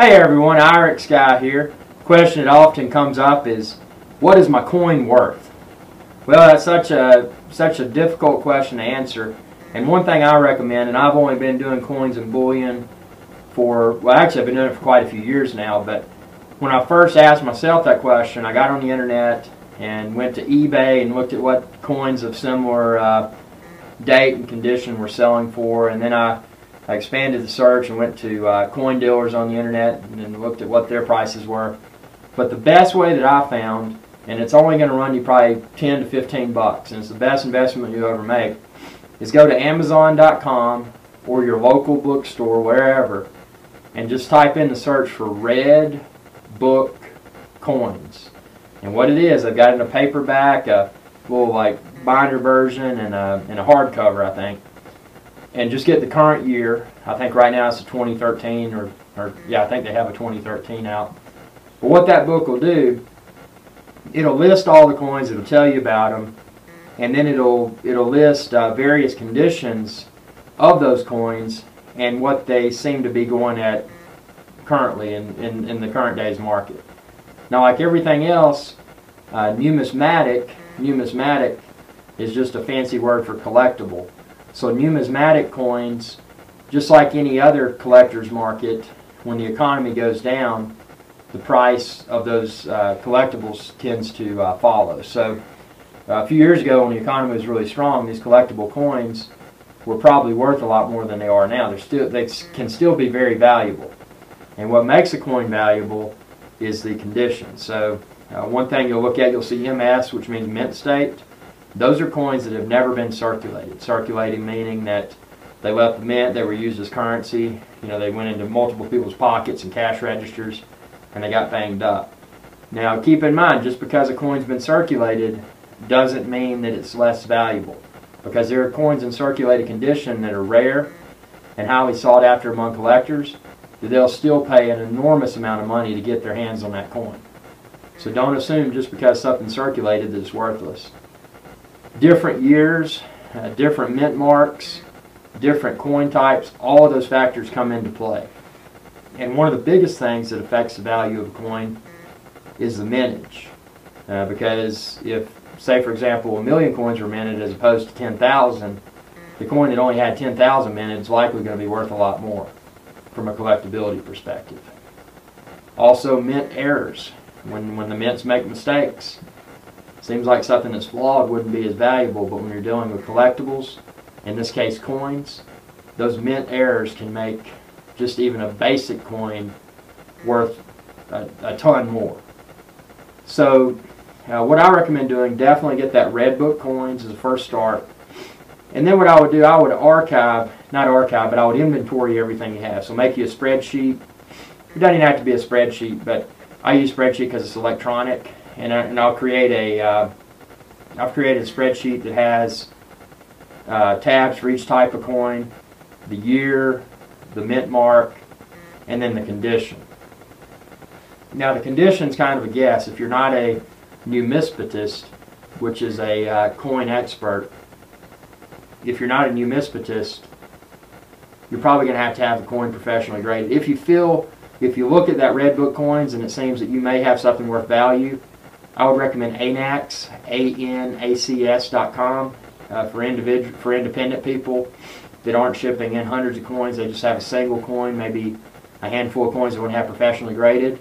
Hey everyone, IREX Guy here. Question that often comes up is, what is my coin worth? Well, that's such a difficult question to answer. And one thing I recommend, and I've only been doing coins and bullion for, well actually I've been doing it for quite a few years now, but when I first asked myself that question, I got on the internet and went to eBay and looked at what coins of similar date and condition were selling for, and then I expanded the search and went to coin dealers on the internet and then looked at what their prices were. But the best way that I found, and it's only going to run you probably 10 to 15 bucks, and it's the best investment you'll ever make, is go to Amazon.com or your local bookstore, wherever, and just type in the search for Red Book coins. And what it is, I've got it in a paperback, a little like binder version, and a hardcover, I think. And just get the current year. I think right now it's a 2013, or yeah, I think they have a 2013 out. But what that book will do, it'll list all the coins, it'll tell you about them, and then it'll list various conditions of those coins and what they seem to be going at currently in the current day's market. Now, like everything else, numismatic is just a fancy word for collectible. So numismatic coins, just like any other collector's market, when the economy goes down, the price of those collectibles tends to follow. So a few years ago, when the economy was really strong, these collectible coins were probably worth a lot more than they are now. They can still be very valuable. And what makes a coin valuable is the condition. So one thing you'll look at, you'll see MS, which means mint state. Those are coins that have never been circulated. Circulating meaning that they left the mint, they were used as currency, they went into multiple people's pockets and cash registers, and they got banged up. Now keep in mind, just because a coin's been circulated doesn't mean that it's less valuable, because there are coins in circulated condition that are rare and highly sought after among collectors, that they'll still pay an enormous amount of money to get their hands on that coin. So don't assume just because something's circulated that it's worthless. Different years, different mint marks, different coin types, all of those factors come into play. And one of the biggest things that affects the value of a coin is the mintage. Because if, say for example, 1,000,000 coins were minted as opposed to 10,000, the coin that only had 10,000 minted is likely going to be worth a lot more from a collectability perspective. Also, mint errors. When the mints make mistakes, seems like something that's flawed wouldn't be as valuable, but when you're dealing with collectibles, in this case coins, those mint errors can make just even a basic coin worth a ton more. So what I recommend doing, definitely get that Red Book coins as a first start. And then what I would do, I would but I would inventory everything you have. So make you a spreadsheet. It doesn't even have to be a spreadsheet, but I use spreadsheet because it's electronic. And I've created a spreadsheet that has tabs for each type of coin, the year, the mint mark, and then the condition. Now the condition is kind of a guess. If you're not a numismatist, which is a coin expert, if you're not a numismatist, you're probably going to have the coin professionally graded. If you look at that Red Book coins and it seems that you may have something worth value, I would recommend ANACS, ANACS.com for independent people that aren't shipping in hundreds of coins. They just have a single coin, maybe a handful of coins that wouldn't have professionally graded.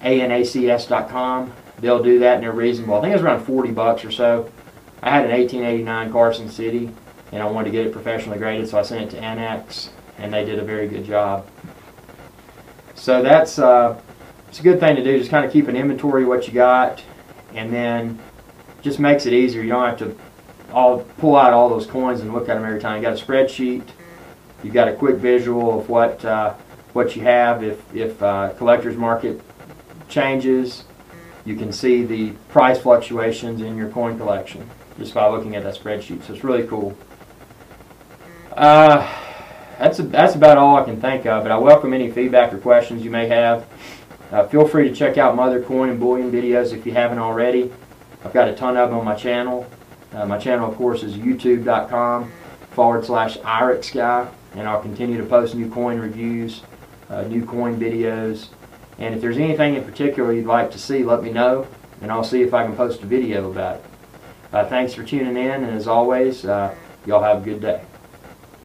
ANACS.com, they'll do that and they're reasonable. I think it's around 40 bucks or so. I had an 1889 Carson City and I wanted to get it professionally graded, so I sent it to ANACS and they did a very good job. So it's a good thing to do, just kind of keep an inventory of what you got, and then just makes it easier. You don't have to pull out all those coins and look at them every time. You got a spreadsheet. You've got a quick visual of what you have. If collector's market changes, you can see the price fluctuations in your coin collection just by looking at that spreadsheet. So it's really cool. That's about all I can think of, but I welcome any feedback or questions you may have. Feel free to check out my other coin and bullion videos if you haven't already. I've got a ton of them on my channel. My channel, of course, is youtube.com/IREX Guy, and I'll continue to post new coin reviews new coin videos. And if there's anything in particular you'd like to see, let me know, and I'll see if I can post a video about it. Thanks for tuning in, and as always, y'all have a good day.